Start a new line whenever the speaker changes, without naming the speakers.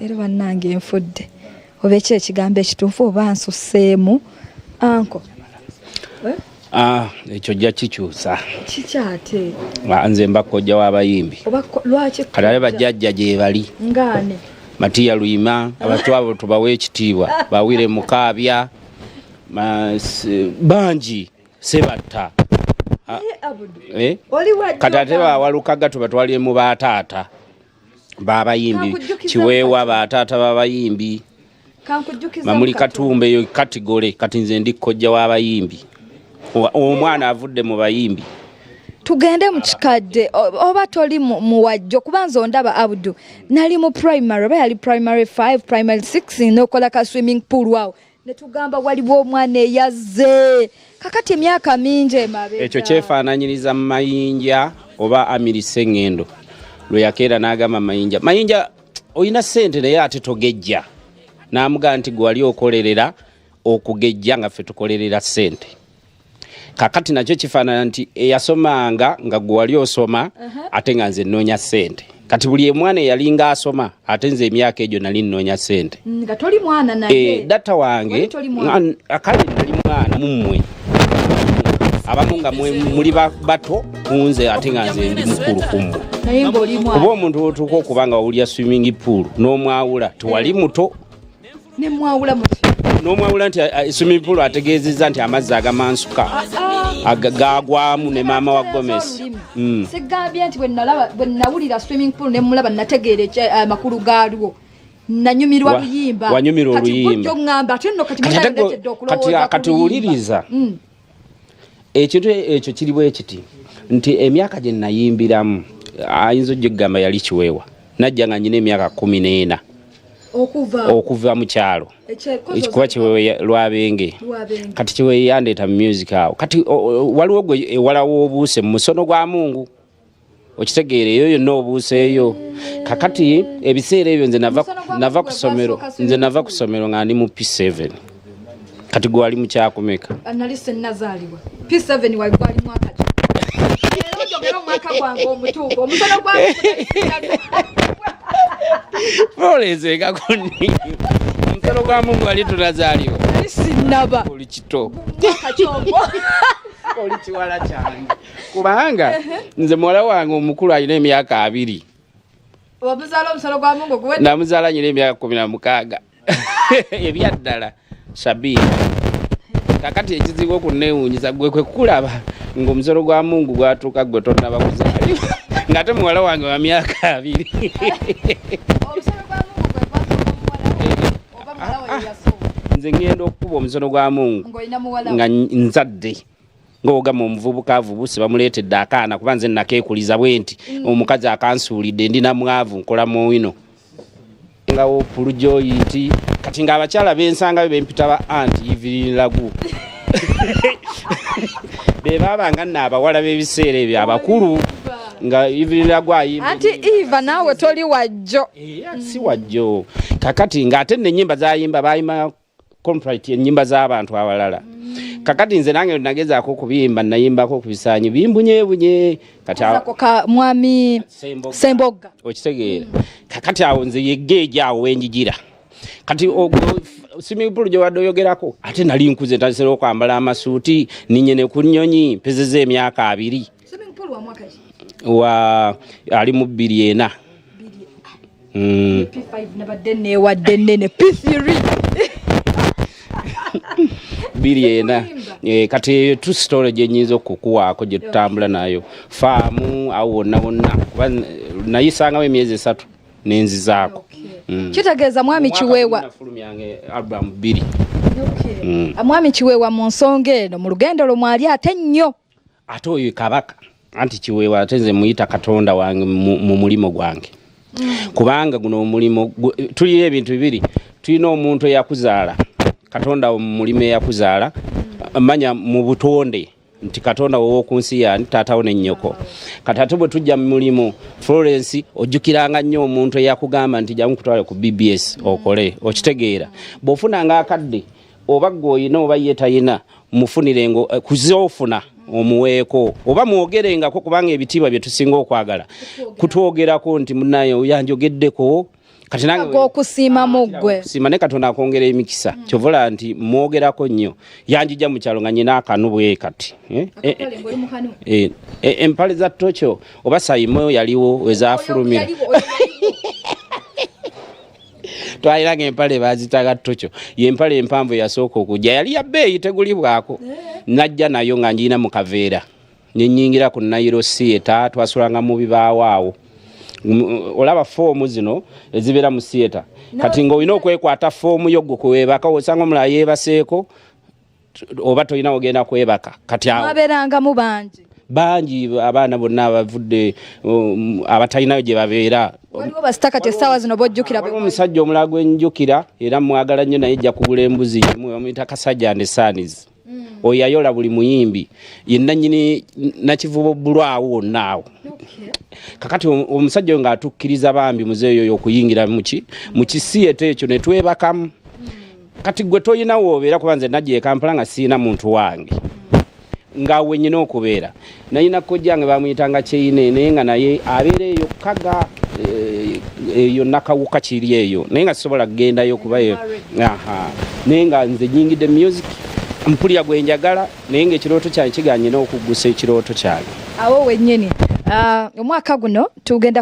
era bannange nfudde oba ekigambo ekituufu oba nsusseemu anko
ekyo jja kikyusa
kikyate
nze mbakojja w'abayimbi
lwaki
kale bajjajja gye bali
ngaane
Matiya Luyima abantu abo tubawe ekitiibwa bawire mukaabya bangi sebatta kati ate bawalukaga tuba twali mu bataata b'abayimbi kiweewa bataata b'abayimbi Mamuli Katumba eyo katigole kati nze ndi kojja w'abayimbi omwana avudde mu bayimbi.
Tugende mu kikadde oba toli mu wajjo kubanza ondaba Abdul nali mu primary oba yali primary 5 primary 6 nokola ka swimming pool wawo ne tugamba waliwo omwana eyazze kakati emyaka mingi emabega.
Ekyo kyefaananyiriza Mayinja oba Amiri Sengendo lwe yakeera n'agamba Mayinja oyina ssente naye ate togejja n'amugaa nti gwe wali okolerera okugejja nga ffe tukolerera ssente. Kakati nakyo kifaanana nti eyasomanga nga gwe wali osoma ate nga nze nnoonya ssente. Kati buli mwana eyalinga asoma ate nze emyaka egyo nali nnoonya ssente.
Nga toli mwana naye.
Data wange akale nali mwana mummwe. Abamu nga muli bato kunze ate nga nze ndi mukulu kumwe.
Naye ng'oli mwana.
Oba omuntu otuuka okubanga wawulira swimming pool n'omwawula tewali muto.
Ne mwawula muto.
N'omwawula nti swimming pool ategeezezza nti amazzi agamansuka agagwamu ne maama wa Gomez.
Segambye nti bwe nawulira swimming pool ne mulaba nategeera amakulu gaalwo nanyumirwa luyimba.
Wanyumirwa oluyimba. Kati wuliriza ekintu ekyo kiri bwe kiti nti emyaka gye nayimbiramu ayinza okugamba yali kiweewa najja nga nyina emyaka 14 okuva mu kyalo ekikuba kiweewa lwabenge kati kiweewa yandeeta mu music awo kati waliwo gwe ewalawo obuuse mu musono gwa Mungu okitegeera eyo yonna obuuse eyo kakati ebiseera ebyo nze nava ku ssomero nga ndi mu P7 kati gwe wali mu kyakumeka
nali sennazaalibwa P7 wali gwali mwaka ki era njogera omwaka gwange omutuufu omusono gwange
Florence gakoni omusono gwa Mungu wali tunazaalibwa
sinnaba
oli kito oli kiwala kyange kubanga nze muwala wange omukulu alina emyaka 2
wamuzaala omusono gwa Mungu gwe
namuzaala nyina emyaka 16 ebyaddala Sabina kakati ekizibu okuneewuunyiza gwe kwe kulaba ng'omusono gwa Mungu gwatuuka gwe tonnaba kuzaalibwa ng'ate muwala wange wa myaka 2.
Omusono gwa Mungu gwe gwatuuka oba muwala we yasooka
nze ngenda okukuba omusono gwa Mungu nga nzadde ng'ogamba omuvubuka avubuse bamuleetedde akaana kuba nze nakeekuliza bwe nti omukazi akansuulidde ndi na mwavu nkola muwino ngawo pulujoyi nti kati ng'abakyala b'ensanga bempita ba anti Evelyn Lagu be babanga n'abawala b'ebiseera ebyo abakulu nga Evelyn Lagu ayimba
anti Eva naawe toli wajjo
si wajjo kakati ng'ate n'ennyimba z'ayimba bayimba complete ennyimba z'abantu abalala kakati nze nange nagezaako okubiyimba nayimbako ku bisaanyi bimbunyeebunye kati
ka mwami Sembogga
okitegeera kakati awo nze yeggeeja awo wenjigira kati swimming pool gye wadde oyogerako ate nali nkuze ntasera okwambala amasuuti ninyene ku nnyonyi mpezeza emyaka 2
swimming pool wa mwaka
wa ali mu 2
P5 nabadde neewadde nnene P3
biliena kati true story gye nyinza okukuwaako gye tutambula nayo faamu awo wonna kuba nayisangawo emyezi 3 nenzizaako
kitegeeza mwami Kiweewa
album 2
mwami Kiweewa mu nsonga eno mu lugendo lwo mwali ate nnyo
ate oyo kabaka anti Kiweewa ate nze muyita Katonda wange mu mulimo gwange kubanga guno omulimo tulina ebintu bibiri tulina omuntu eyakuzaala Katonda mu mulimo eyakuzaala manya mu butonde nti Katonda w'oku nsi yani taatawo ne nnyoko kati ate bwe tujja mu mulimo Florence ojjukiranga nnyo omuntu eyakugamba nti jamu kutwale ku BBS okole okitegeera bw'ofunanga akadde oba gwoyina oba ye tayina mufunire ngo kuzoofuna omuweeko oba mwogerengako kubanga ebitiibwa bye tusinga okwagala kutwogerako nti munaye oyanjogeddeko kati nange
okusiima muggwe
kusima ne Katonda akongera emikisa kyovola nti mwogerako nnyo yanjija mu kyalo nga nyina akanubwe kati empale za tocho oba sayimo yaliwo ezafulumira twaliraga empale bazitaga tocho yempale empanvu yasooka okujja yali ya bbeeyi tegulibwako najja nayo nga njina mu kaveera nyenyingira ku Nairo Theatre twasulanga mu bibaawo awo olaba foomu zino ezibera mu theatre kati ngo olina okwekwata foomu yo gukuwebaka osanga omulala yeebaseeko oba tolina ogenda kwebaka kati awo
aberanga mu bangi
abaana bonna abavudde abatalinayo gye babeera
waliwo basitakati essaawa zino bojjukira
omusajja omulala gwenjukira era mwagala nnyo naye jja kugula embuzi yimu bamuyita Kasajja and Sons oyo yayola buli muyimbi yenna nnyini nakivubo bulwawo wonnaawo kakati omusajja oyo ng'atukkiriza bambi muzeeyo oyo okuyingira mu kisiyete ekyo ne twebakamu kati gwe toyina woobeera kuba nze najja e Kampala nga siina muntu wange ngaawe nnyina okubeera nayina kojjange bamuyitanga Kyeyine naye nga naye abeera eyo kaga eyo nakawuka kiri eyo naye nga sisobola kugendayo kubayo naye nga nze nyingidde music mpulira gwe njagala naye ng'ekirooto kyange kiganye n'okuggusa ekirooto kyange
awo wennyini omwaka guno tugenda